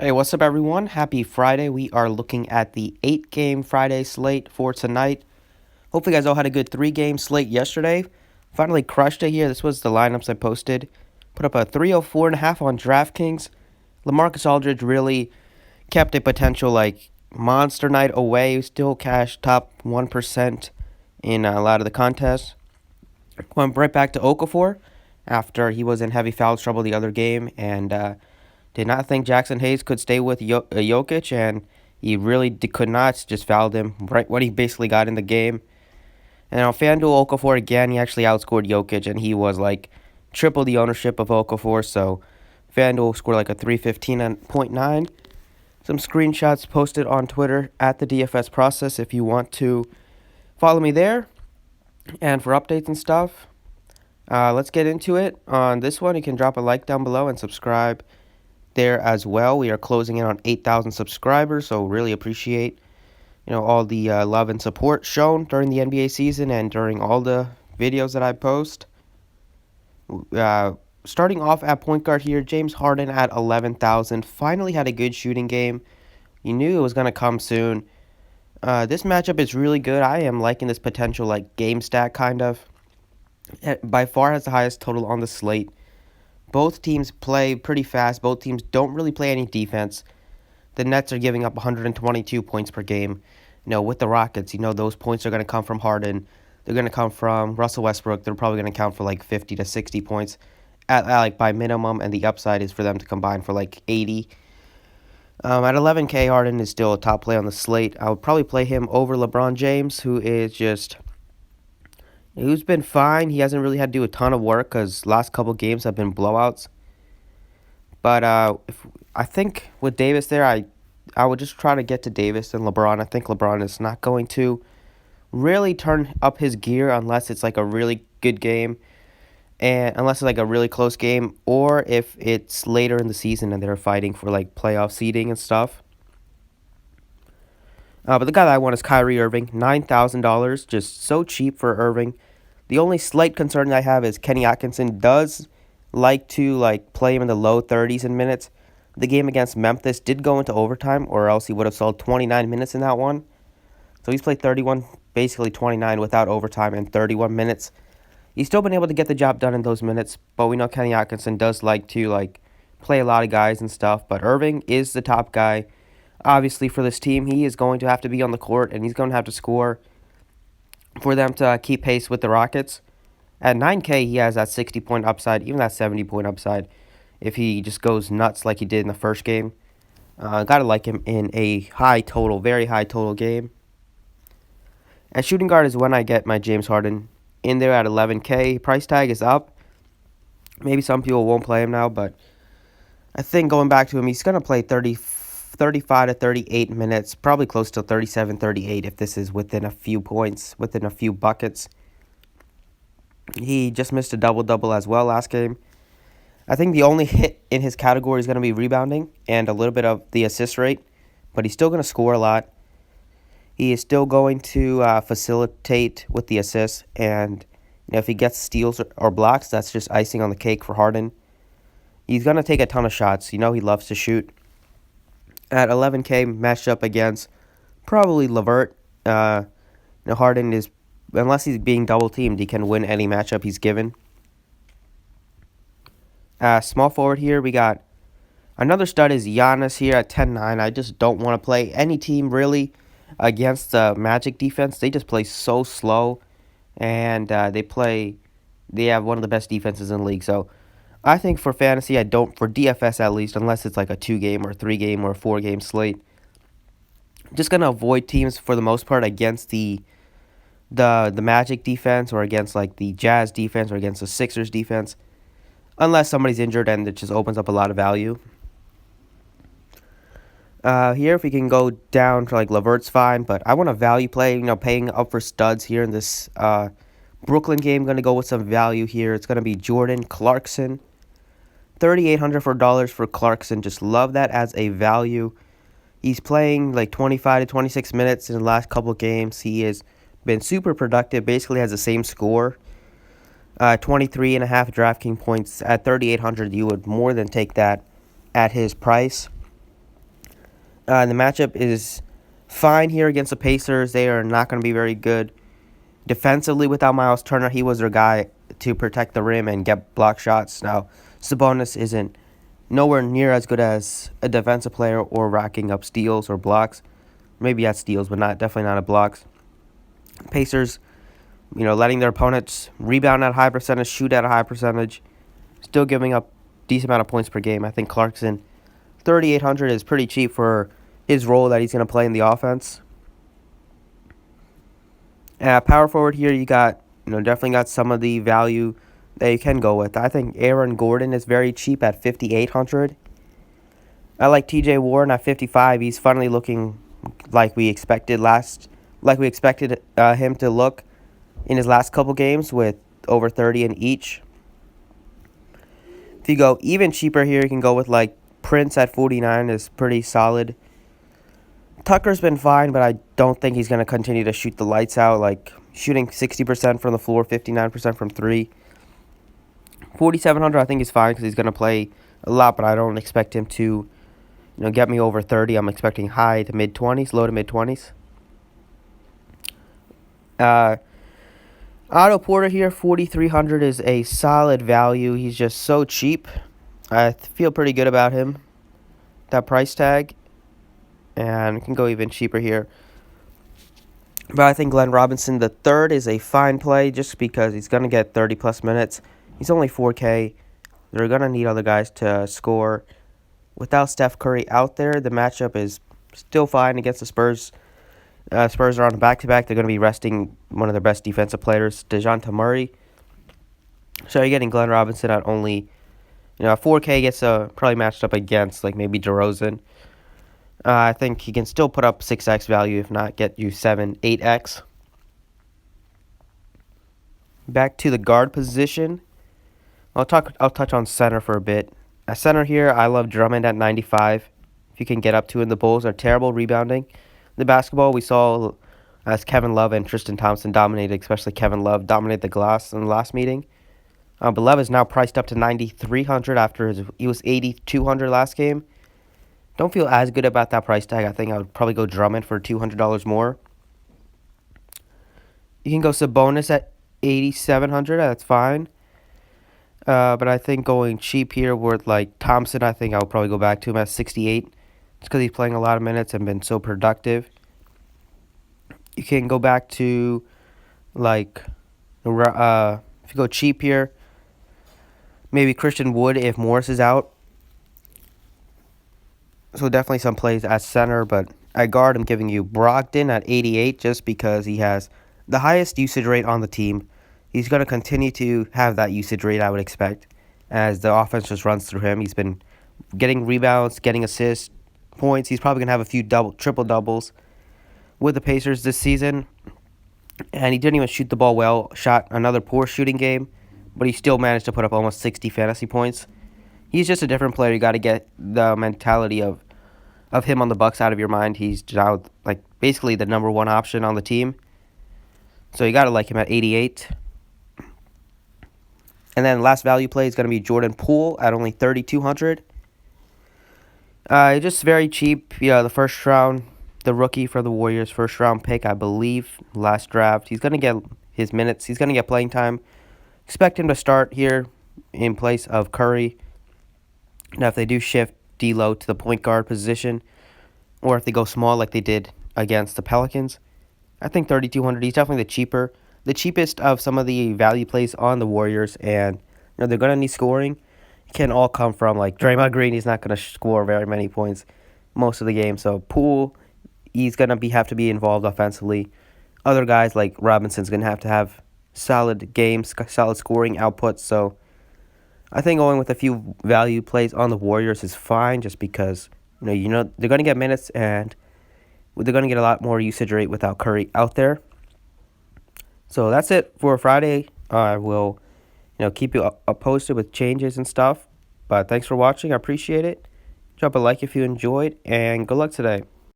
Hey, what's up, everyone? Happy Friday. We are looking at the 8-game Friday slate for tonight. Hopefully, you guys all had a good 3-game slate yesterday. Finally crushed it here. This was the lineups I posted. Put up a 304.5 on DraftKings. LaMarcus Aldridge really kept a potential monster night away. Still cashed top 1% in a lot of the contests. Went right back to Okafor after he was in heavy foul trouble the other game, and did not think Jackson Hayes could stay with Jokic, and he really could not. Just fouled him right when he basically got in the game. And on FanDuel, Okafor again, he actually outscored Jokic, and he was triple the ownership of Okafor. So FanDuel scored like a 315.9. Some screenshots posted on Twitter at the DFS process if you want to follow me there. And for updates and stuff, let's get into it. On this one, you can drop a like down below and subscribe there as well. We are closing in on 8,000 subscribers, so really appreciate all the love and support shown during the NBA season and during all the videos that I post. Starting off at point guard here, James Harden at 11,000 finally had a good shooting game. You knew it was going to come soon. This matchup is really good. I am liking this potential game stack kind of. It by far has the highest total on the slate. Both teams play pretty fast. Both teams don't really play any defense. The Nets are giving up 122 points per game. With the Rockets, those points are going to come from Harden. They're going to come from Russell Westbrook. They're probably going to count for 50 to 60 points by minimum, and the upside is for them to combine for 80. At 11K, Harden is still a top play on the slate. I would probably play him over LeBron James, who's been fine. He hasn't really had to do a ton of work because last couple games have been blowouts. But I think with Davis there, I would just try to get to Davis and LeBron. I think LeBron is not going to really turn up his gear unless it's a really good game, and unless it's a really close game, or if it's later in the season and they're fighting for playoff seeding and stuff. But the guy that I want is Kyrie Irving, $9,000, just so cheap for Irving. The only slight concern I have is Kenny Atkinson does like to play him in the low 30s in minutes. The game against Memphis did go into overtime, or else he would have sold 29 minutes in that one. So he's played 31, basically 29 without overtime and 31 minutes. He's still been able to get the job done in those minutes, but we know Kenny Atkinson does like to play a lot of guys and stuff. But Irving is the top guy. Obviously, for this team, he is going to have to be on the court, and he's going to have to score for them to keep pace with the Rockets. At 9K, he has that 60-point upside, even that 70-point upside, if he just goes nuts like he did in the first game. Gotta like him in a high total, very high total game. At shooting guard is when I get my James Harden in there at 11K. Price tag is up. Maybe some people won't play him now, but I think going back to him, he's going to play 35 to 38 minutes, probably close to 37, 38 if this is within a few points, within a few buckets. He just missed a double-double as well last game. I think the only hit in his category is going to be rebounding and a little bit of the assist rate, but he's still going to score a lot. He is still going to facilitate with the assists, and if he gets steals or blocks, that's just icing on the cake for Harden. He's going to take a ton of shots. He loves to shoot. At 11K, matched up against probably LeVert. Harden is, unless he's being double-teamed, he can win any matchup he's given. Small forward here, we got another stud is Giannis here at 10-9. I just don't want to play any team really against the Magic defense. They just play so slow, and they have one of the best defenses in the league. So I think for fantasy, for DFS at least, unless it's a 2-game or 3-game or 4-game slate, just going to avoid teams for the most part against the Magic defense, or against the Jazz defense, or against the Sixers defense, unless somebody's injured, and it just opens up a lot of value. Here, if we can go down to LeVert's fine, but I want a value play, paying up for studs here in this Brooklyn game. Going to go with some value here. It's going to be Jordan Clarkson. $3,800 for Clarkson. Just love that as a value. He's playing 25 to 26 minutes in the last couple games. He has been super productive, basically has the same score. 23.5 DraftKings points at 3,800. You would more than take that at his price. The matchup is fine here against the Pacers. They are not going to be very good defensively without Miles Turner. He was their guy to protect the rim and get block shots. Now, Sabonis isn't nowhere near as good as a defensive player or racking up steals or blocks. Maybe at steals, but definitely not at blocks. Pacers, letting their opponents rebound at a high percentage, shoot at a high percentage, still giving up decent amount of points per game. I think Clarkson, 3,800 is pretty cheap for his role that he's going to play in the offense. Power forward here, you got, definitely got some of the value that you can go with. I think Aaron Gordon is very cheap at 5,800. I like TJ Warren at 55. He's finally looking like we expected him to look in his last couple games with over 30 in each. If you go even cheaper here, you can go with like Prince at 49 is pretty solid. Tucker's been fine, but I don't think he's going to continue to shoot the lights out, like shooting 60% from the floor, 59% from 3. 4,700 I think is fine because he's going to play a lot, but I don't expect him to get me over 30. I'm expecting high to mid-20s, low to mid-20s. Otto Porter here, 4,300 is a solid value. He's just so cheap. I feel pretty good about him, that price tag. And we can go even cheaper here. But I think Glenn Robinson the third is a fine play just because he's going to get 30-plus minutes. He's only 4K. They're going to need other guys to score. Without Steph Curry out there, the matchup is still fine against the Spurs. Spurs are on a back-to-back. They're going to be resting one of their best defensive players, DeJounte Murray. So you're getting Glenn Robinson at only, 4K gets probably matched up against like maybe DeRozan. I think he can still put up 6x value, if not get you 7, 8x. Back to the guard position. I'll touch on center for a bit. At center here, I love Drummond at 95. If you can get up to him, the Bulls are terrible rebounding. The basketball we saw as Kevin Love and Tristan Thompson dominated, especially Kevin Love dominated the glass in the last meeting. But Love is now priced up to 9,300 after he was 8,200 last game. Don't feel as good about that price tag. I think I would probably go Drummond for $200 more. You can go Sabonis at 8,700. That's fine. But I think going cheap here with like Thompson, I think I'll probably go back to him at 68. Just because he's playing a lot of minutes and been so productive. You can go back to like, if you go cheap here, maybe Christian Wood if Morris is out. So definitely some plays at center, but at guard I'm giving you Brogdon at 88 just because he has the highest usage rate on the team. He's going to continue to have that usage rate, I would expect, as the offense just runs through him. He's been getting rebounds, getting assists, points. He's probably going to have a few triple-doubles with the Pacers this season. And he didn't even shoot the ball well. Shot another poor shooting game, but he still managed to put up almost 60 fantasy points. He's just a different player. You got to get the mentality of him on the Bucks out of your mind. He's now like basically the number one option on the team. So you got to like him at 88. And then last value play is going to be Jordan Poole at only 3,200. Just very cheap. The first round, the rookie for the Warriors, first round pick, I believe, last draft. He's going to get his minutes. He's going to get playing time. Expect him to start here in place of Curry. Now, if they do shift D'Lo to the point guard position, or if they go small like they did against the Pelicans, I think 3,200. He's definitely the cheapest of some of the value plays on the Warriors, and they're gonna need scoring. It can all come from like Draymond Green. He's not gonna score very many points most of the game. So Poole, he's gonna have to be involved offensively. Other guys like Robinson's gonna have solid games, solid scoring outputs. So I think going with a few value plays on the Warriors is fine, just because they're going to get minutes and they're going to get a lot more usage rate without Curry out there. So that's it for Friday. I will keep you posted with changes and stuff. But thanks for watching. I appreciate it. Drop a like if you enjoyed, and good luck today.